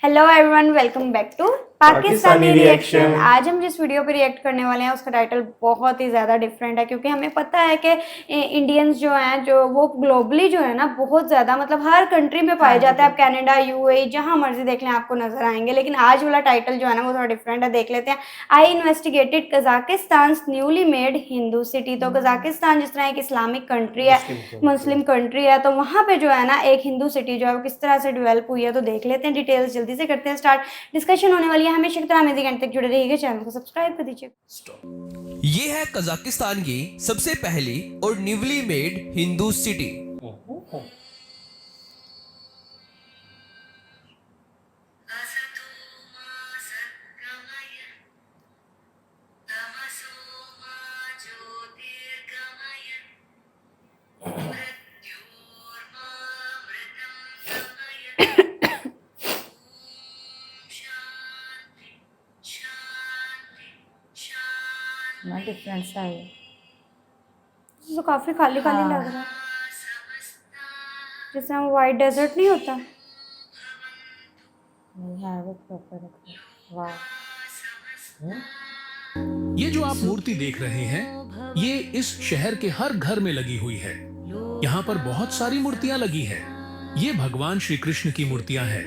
Hello everyone, welcome back to Pakistani reaction. आज हम जिस वीडियो पे रिएक्ट करने वाले हैं उसका टाइटल बहुत ही ज़्यादा डिफरेंट है, क्योंकि हमें पता है कि इंडियंस जो हैं जो वो ग्लोबली जो है ना बहुत ज़्यादा मतलब हर कंट्री में पाए जाते हैं। आप कनाडा, यूएई जहाँ मर्जी देख लें आपको नजर आएंगे, लेकिन आज वाला टाइटल जो है ना वो थोड़ा डिफरेंट है। देख लेते हैं। I investigated Kazakhstan newly made Hindu city. तो कजाकिस्तान जिस तरह एक इस्लामिक कंट्री है, मुस्लिम कंट्री है, तो वहाँ पे जो है ना एक हिंदू सिटी जो है वो किस तरह से डेवलप हुई है, तो देख लेते हैं डिटेल्स। जल्दी से करते हैं स्टार्ट। डिस्कशन होने वाली है, हमेशा की तरह अमेजिंग एंड तक जुड़े रहिएगा। चैनल को सब्सक्राइब कर दीजिए। ये है कजाकिस्तान की सबसे पहली और न्यूली मेड हिंदू सिटी। ना डिफरेंट सा है। तो काफी खाली खाली लग रहा है, जैसे हम वाइट डेजर्ट नहीं होता। नहीं है वो प्रॉपर रखा। वाह, ये जो आप मूर्ति देख रहे हैं, ये इस शहर के हर घर में लगी हुई है। यहाँ पर बहुत सारी मूर्तियां लगी हैं। ये भगवान श्री कृष्ण की मूर्तियां हैं,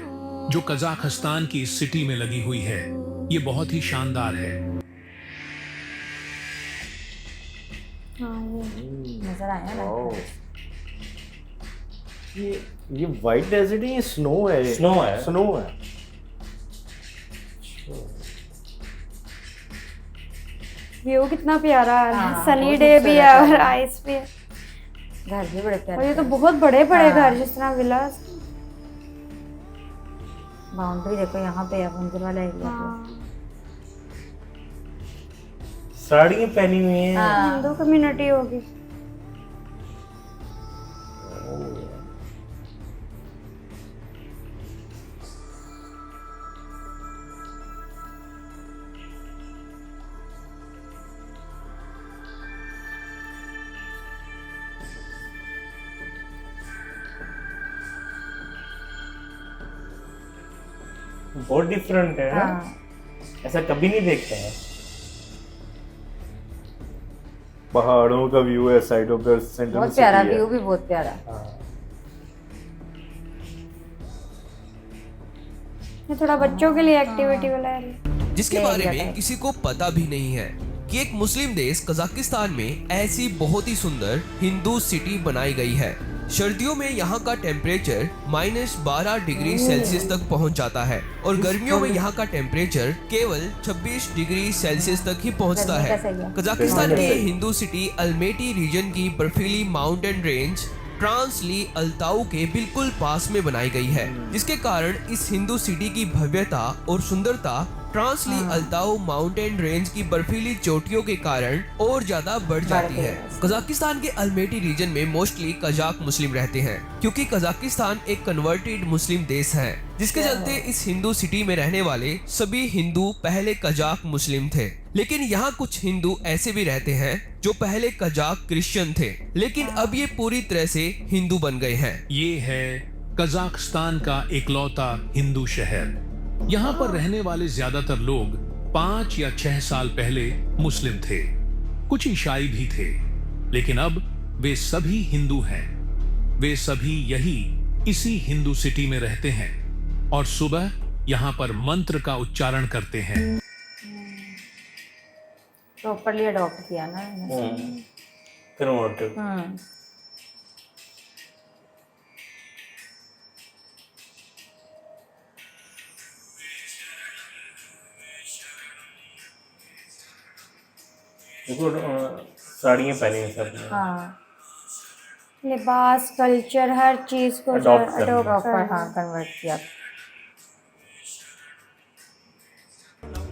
जो कजाकिस्तान की इस सिटी में लगी हुई है। ये बहुत ही शानदार है। हाँ, ये नजर आया ना। ये वाइट डेजर्ट है, ये स्नो है। स्नो है। स्नो है। व्यू कितना प्यारा है। हाँ, सनी बहुत डे भी खूबसूरत है और है। आइस भी है। घर भी बड़े और प्यारे। ये तो बहुत बड़े बड़े हाँ। घर, जिस तरह विलास। बाउंड्री देखो यहाँ पे है, मंदिर वाला एरिया पे। हाँ, साड़ियाँ पहनी हुई हैं। हाँ। हिंदू कम्युनिटी होगी। बहुत डिफरेंट है ना? हाँ, ऐसा कभी नहीं देखते हैं। पहाड़ों का व्यू है, साइड ऑफ द सेंटर बहुत प्यारा व्यू भी, बहुत प्यारा। ये थोड़ा बच्चों के लिए एक्टिविटी वाला है। जिसके ले बारे लिया में था। किसी को पता भी नहीं है कि एक मुस्लिम देश कजाकिस्तान में ऐसी बहुत ही सुंदर हिंदू सिटी बनाई गई है। सर्दियों में यहाँ का टेम्परेचर -12 डिग्री सेल्सियस तक पहुँच जाता है और गर्मियों में यहाँ का टेम्परेचर केवल 26 डिग्री सेल्सियस तक ही पहुँचता गर्मी है। का सही है। कजाकिस्तान की हिंदू सिटी अल्मेटी रीजन की बर्फीली माउंटेन रेंज ट्रांसली अल्ताऊ के बिल्कुल पास में बनाई गई है, जिसके कारण इस हिंदू सिटी की भव्यता और सुंदरता ट्रांसली अल्ताऊ माउंटेन रेंज की बर्फीली चोटियों के कारण और ज्यादा बढ़ जाती है। कजाकिस्तान के अल्मेटी रीजन में मोस्टली कजाक मुस्लिम रहते हैं, क्योंकि कजाकिस्तान एक कन्वर्टेड मुस्लिम देश है, जिसके चलते इस हिंदू सिटी में रहने वाले सभी हिंदू पहले कजाक मुस्लिम थे। लेकिन यहाँ कुछ हिंदू ऐसे भी रहते हैं जो पहले कजाक क्रिश्चियन थे, लेकिन अब ये पूरी तरह से हिंदू बन गए हैं। ये है कजाकिस्तान का इकलौता हिंदू शहर। यहाँ पर रहने वाले ज्यादातर लोग 5 या 6 साल पहले मुस्लिम थे, कुछ ईसाई भी थे, लेकिन अब वे सभी हिंदू हैं। वे सभी यही इसी हिंदू सिटी में रहते हैं और सुबह यहाँ पर मंत्र का उच्चारण करते हैं। प्रॉपरली अडॉप्ट किया ना इन्होंने। कन्वर्टेड। देखो साड़ियाँ पहनी हैं सबने। हाँ, लिबास, कल्चर, हर चीज को Adopt करना। अडॉप्ट प्रॉपर हाँ कन्वर्ट किया।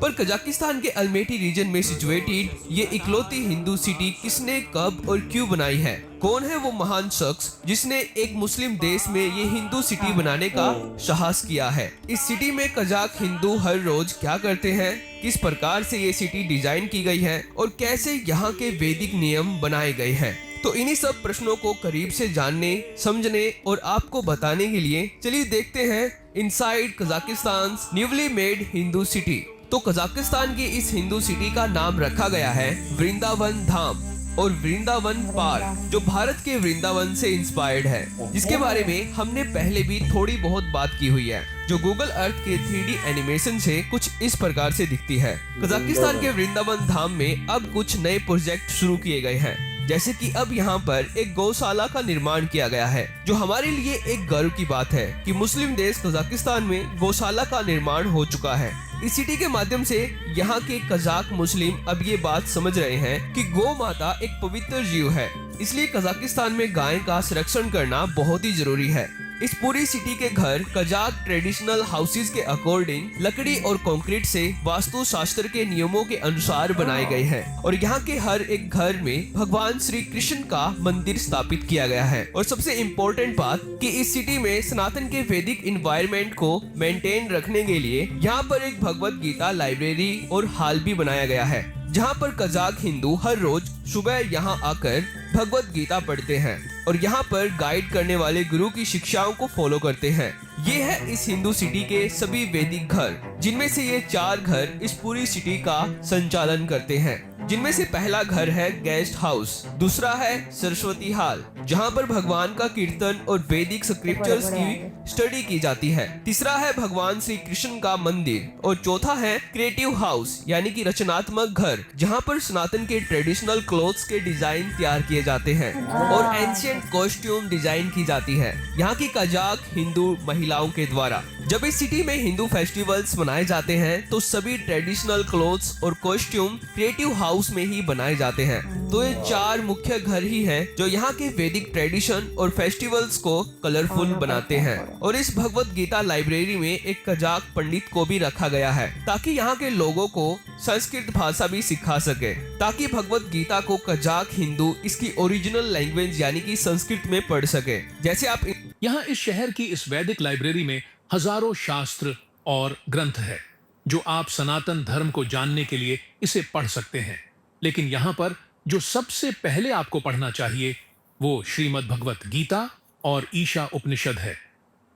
पर कजाकिस्तान के अल्मेटी रीजन में सिचुएटेड ये इकलौती हिंदू सिटी किसने, कब और क्यों बनाई है? कौन है वो महान शख्स जिसने एक मुस्लिम देश में ये हिंदू सिटी बनाने का साहस किया है? इस सिटी में कजाक हिंदू हर रोज क्या करते हैं? किस प्रकार से ये सिटी डिजाइन की गई है और कैसे यहाँ के वैदिक नियम बनाए गए हैं? तो इन्हीं सब प्रश्नों को करीब से जानने, समझने और आपको बताने के लिए चलिए देखते हैं inside Kazakhstan newly made Hindu city. तो कजाकिस्तान की इस हिंदू सिटी का नाम रखा गया है वृंदावन धाम और वृंदावन पार्क, जो भारत के वृंदावन से इंस्पायर्ड है, जिसके बारे में हमने पहले भी थोड़ी बहुत बात की हुई है, जो गूगल अर्थ के 3D एनिमेशन से कुछ इस प्रकार से दिखती है। कजाकिस्तान के वृंदावन धाम में अब कुछ नए प्रोजेक्ट शुरू किए गए हैं, जैसे कि अब यहाँ पर एक गौशाला का निर्माण किया गया है, जो हमारे लिए एक गर्व की बात है कि मुस्लिम देश कजाकिस्तान में गौशाला का निर्माण हो चुका है। इस सिटी के माध्यम से यहाँ के कजाक मुस्लिम अब ये बात समझ रहे हैं कि गौ माता एक पवित्र जीव है, इसलिए कजाकिस्तान में गाय का संरक्षण करना बहुत ही जरूरी है। इस पूरी सिटी के घर कजाक ट्रेडिशनल हाउसेस के अकॉर्डिंग लकड़ी और कंक्रीट से वास्तु शास्त्र के नियमों के अनुसार बनाए गए हैं और यहाँ के हर एक घर में भगवान श्री कृष्ण का मंदिर स्थापित किया गया है। और सबसे इम्पोर्टेंट बात कि इस सिटी में सनातन के वैदिक इन्वायरमेंट को मेंटेन रखने के लिए यहाँ पर एक भगवत गीता लाइब्रेरी और हॉल भी बनाया गया है, जहाँ पर कजाक हिंदू हर रोज सुबह यहाँ आकर भगवत गीता पढ़ते हैं और यहाँ पर गाइड करने वाले गुरु की शिक्षाओं को फॉलो करते हैं। ये है इस हिंदू सिटी के सभी वैदिक घर, जिनमें से ये 4 घर इस पूरी सिटी का संचालन करते हैं, जिनमें से पहला घर है गेस्ट हाउस, दूसरा है सरस्वती हॉल, जहाँ पर भगवान का कीर्तन और वैदिक स्क्रिप्चर्स की स्टडी की जाती है, तीसरा है भगवान श्री कृष्ण का मंदिर और चौथा है क्रिएटिव हाउस यानी कि रचनात्मक घर, जहाँ पर सनातन के ट्रेडिशनल क्लोथ्स के डिजाइन तैयार किए जाते हैं और एंशिएंट कॉस्ट्यूम डिजाइन की जाती है यहाँ की कजाक हिंदू महिलाओं के द्वारा। जब इस सिटी में हिंदू फेस्टिवल्स मनाए जाते हैं तो सभी ट्रेडिशनल क्लोथ्स और कॉस्ट्यूम क्रिएटिव हाउस में ही बनाए जाते हैं। तो ये 4 मुख्य घर ही हैं जो यहाँ के वैदिक ट्रेडिशन और फेस्टिवल्स को कलरफुल बनाते हैं। और इस भगवत गीता लाइब्रेरी में एक कजाक पंडित को भी रखा गया है ताकि यहाँ के लोगों को संस्कृत भाषा भी सिखा सके, ताकि भगवत गीता को कजाक हिंदू इसकी ओरिजिनल लैंग्वेज यानी कि संस्कृत में पढ़ सके। जैसे आप यहाँ इस शहर की इस वैदिक लाइब्रेरी में हजारों शास्त्र और ग्रंथ है, जो आप सनातन धर्म को जानने के लिए इसे पढ़ सकते हैं। लेकिन यहाँ पर जो सबसे पहले आपको पढ़ना चाहिए वो श्रीमद् भगवत गीता और ईशा उपनिषद है,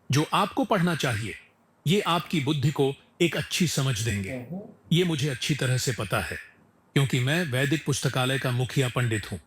जो आपको पढ़ना चाहिए। ये आपकी बुद्धि को एक अच्छी समझ देंगे। ये मुझे अच्छी तरह से पता है क्योंकि मैं वैदिक पुस्तकालय का मुखिया पंडित हूँ।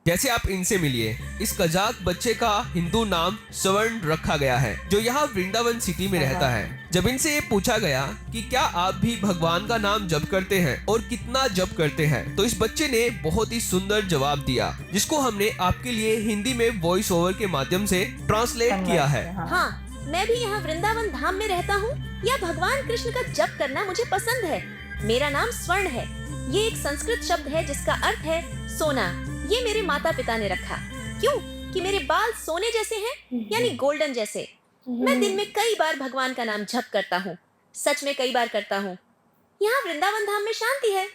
जैसे आप इनसे मिलिए। इस कजाक बच्चे का हिंदू नाम स्वर्ण रखा गया है, जो यहाँ वृंदावन सिटी में रहता है। जब इनसे ये पूछा गया कि क्या आप भी भगवान का नाम जप करते हैं और कितना जप करते हैं, तो इस बच्चे ने बहुत ही सुंदर जवाब दिया, जिसको हमने आपके लिए हिंदी में वॉइस ओवर के माध्यम से ट्रांसलेट किया है। हाँ, मैं भी यहाँ वृंदावन धाम में रहता हूँ। यह भगवान कृष्ण का जप करना मुझे पसंद है। मेरा नाम स्वर्ण है। ये एक संस्कृत शब्द है जिसका अर्थ है सोना। ये मेरे माता पिता ने रखा। क्यों? कि मेरे बाल सोने जैसे हैं, यानी गोल्डन जैसे। मैं दिन में कई बार भगवान का नाम जप करता हूँ, सच में कई बार करता हूँ। यहाँ वृंदावन धाम में शांति है।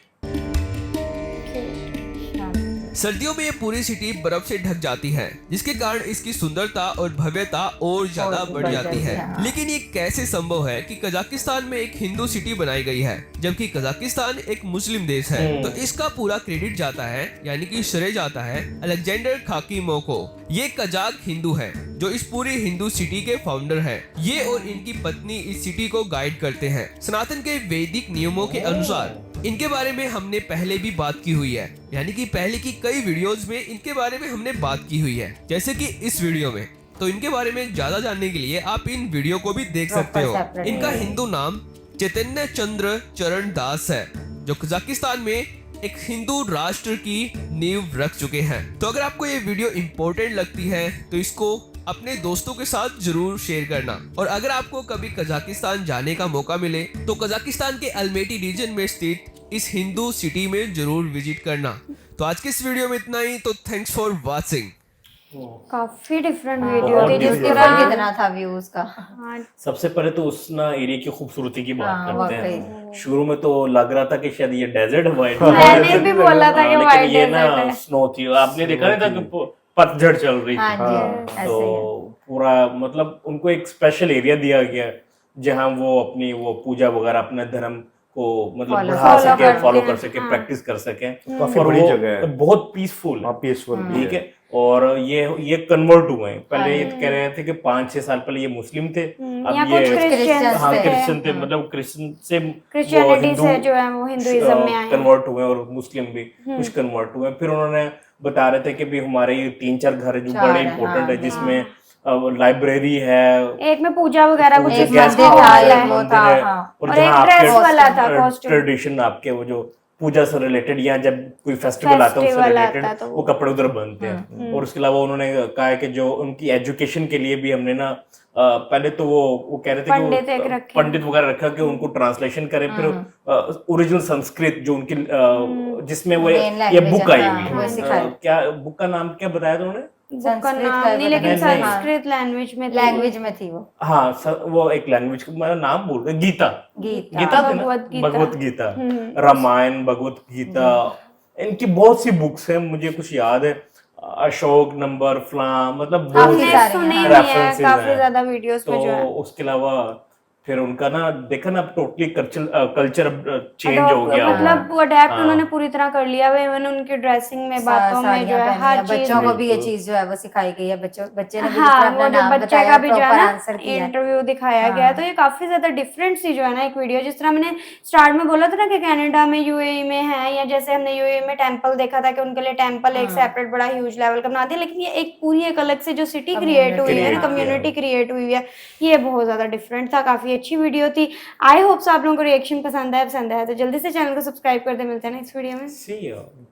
सर्दियों में ये पूरी सिटी बर्फ से ढक जाती है, जिसके कारण इसकी सुंदरता और भव्यता और ज्यादा बढ़ जाती है। लेकिन ये कैसे संभव है कि कजाकिस्तान में एक हिंदू सिटी बनाई गई है जबकि कजाकिस्तान एक मुस्लिम देश है? तो इसका पूरा क्रेडिट जाता है, यानी कि श्रेय जाता है अलेक्जेंडर खाकीमो को। ये कजाक हिंदू है जो इस पूरी हिंदू सिटी के फाउंडर है। ये और इनकी पत्नी इस सिटी को गाइड करते हैं सनातन के वैदिक नियमों के अनुसार। इनके बारे में हमने पहले भी बात की हुई है, यानी कि पहले की कई वीडियोस में इनके बारे में हमने बात की हुई है, जैसे कि इस वीडियो में। तो इनके बारे में ज्यादा जानने के लिए आप इन वीडियो को भी देख सकते हो। इनका हिंदू नाम चैतन्य चंद्र चरण दास है, जो कजाकिस्तान में एक हिंदू राष्ट्र की नींव रख चुके हैं। तो अगर आपको ये वीडियो इम्पोर्टेंट लगती है तो इसको अपने दोस्तों के साथ जरूर शेयर करना। और अगर आपको कभी कजाकिस्तान जाने का मौका मिले तो कजाकिस्तान के अल्मेटी रीजन में स्थित इस हिंदू सिटी में जरूर विजिट करना। तो आज के इस वीडियो में इतना ही। तो थैंक्स फॉर वाचिंग। काफी डिफरेंट बहुत वीडियो थी, different। जिसके बाद कितना था व्यूज का। हाँ, सबसे पहले तो उस ना एरिया की खूबसूरती की बात हाँ, करते वाकई। हैं। शुरू में तो लग रहा था कि शायद ये डेजर्ट व्हाइट, मैंने भी बोला था कि लेकिन व्हाइट ये डेजर्ट ना है। स्नो थी। आपने देखा नहीं था कि पतझड़ चल रही हाँ थी, जी, ऐसे ही है। तो पूरा मतलब उनको एक स्पेशल एरिया दिया गया जहाँ वो अपनी वो पूजा वगैरह अपने धर्म को मतलब Follow बढ़ा follow सके, करते फॉलो हैं, कर सके, हाँ। प्रैक्टिस कर सके। काफी और बड़ी वो जगह है। बहुत पीसफुल हाँ, पीसफुल ठीक है। और ये कन्वर्ट हुए हैं। पहले ये कह रहे थे कि 5-6 साल पहले ये मुस्लिम थे, या अब कुछ ये क्रिश्चियंस हाँ थे, क्रिश्चियन थे, मतलब क्रिश्चियन से वो क्रिश्चियनिटी से जो है वो हिंदुइज्म में आए हैं। कन्वर्ट हुए और मुस्लिम भी कुछ कन्वर्ट हुए। फिर उन्होंने बता रहे थे कि भी हमारे ये 3-4 घर है जो चार बड़े है, इंपॉर्टेंट हाँ, है, जिसमें लाइब्रेरी है, एक में पूजा वगैरह कुछ पूजा इस गेस्ट मंदिर मंदिर था, हाउस एक है, वो मंदिर था, है, हाँ। और जहाँ एक ड्रेस आपके वाला था कॉस्ट्यूम। ट्रेडिशन आपके वो जो पूजा से रिलेटेड या जब कोई फेस्टिवल आता है उससे Festival रिलेटेड आता है तो वो कपड़े उधर बनते हैं। और उसके अलावा उन्होंने कहा है कि जो उनकी एजुकेशन के लिए भी हमने ना पहले तो वो कह रहे थे कि पंडित एक वो रखे पंडित वगैरह रखा कि उनको ट्रांसलेशन करें, फिर ओरिजिनल संस्कृत जो उनकी जिसमें वो Main ये language बुक है, आई हाँ, हुई वो है। सिखाई। क्या बुक का नाम क्या बताया था उन्होंने? बुक का संस्कृत नाम का नहीं, लेकिन नहीं, नहीं। संस्कृत लैंग्वेज में थी। लैंग्वेज में थी वो। हाँ वो एक लैंग्वेज का मैं नाम भूल गया, गीता गीता। गीता थी ना? भगवत गीता। भगवत गीता, रामायण, भगवत गीता, इनकी बहुत सी बुक्स हैं, मुझे कुछ याद है, अशोक नंबर फलां, मतलब बहुत काफी हमने सारी सुने हैं, भी हैं references काफी हैं। ज्यादा वीडियोस में जो है। तो उसके अलावा फिर उनका ना देखा ना टोटली कल्चर चेंज हो गया मतलब वो अडेप्ट हाँ। उन्होंने पूरी तरह कर लिया है, इवन उनकी ड्रेसिंग में, बातों में जो साड़ियाँ है पहनी हर है, चीज बच्चों को भी ये बिल्कुल। चीज जो है वो सिखाई गई है, बच्चे ने भी जिस हाँ, तरह वो अपना जो नाम बच्चे बताया, का भी जो है प्रॉपर ना आंसर किया है। इंटरव्यू दिखाया हाँ। गया है, तो ये काफी ज्यादा डिफरेंट सी जो है ना एक वीडियो, जिस तरह मैंने स्टार्ट में बोला था ना कि कनाडा में, यूएई में है, या जैसे हमने यूएई में टेंपल देखा था कि उनके लिए टेंपल एक सेपरेट बड़ा ह्यूज लेवल का बना दिया, लेकिन ये एक पूरी एक अलग से जो सिटी क्रिएट हुई है ना, Create किया कम्युनिटी क्रिएट हुई है, ये बहुत ज्यादा डिफरेंट था। काफी अच्छी वीडियो थी। आई होप आप लोगों को रिएक्शन पसंद आया तो जल्दी से चैनल को सब्सक्राइब कर दे। मिलते हैं नेक्स्ट वीडियो में। See you.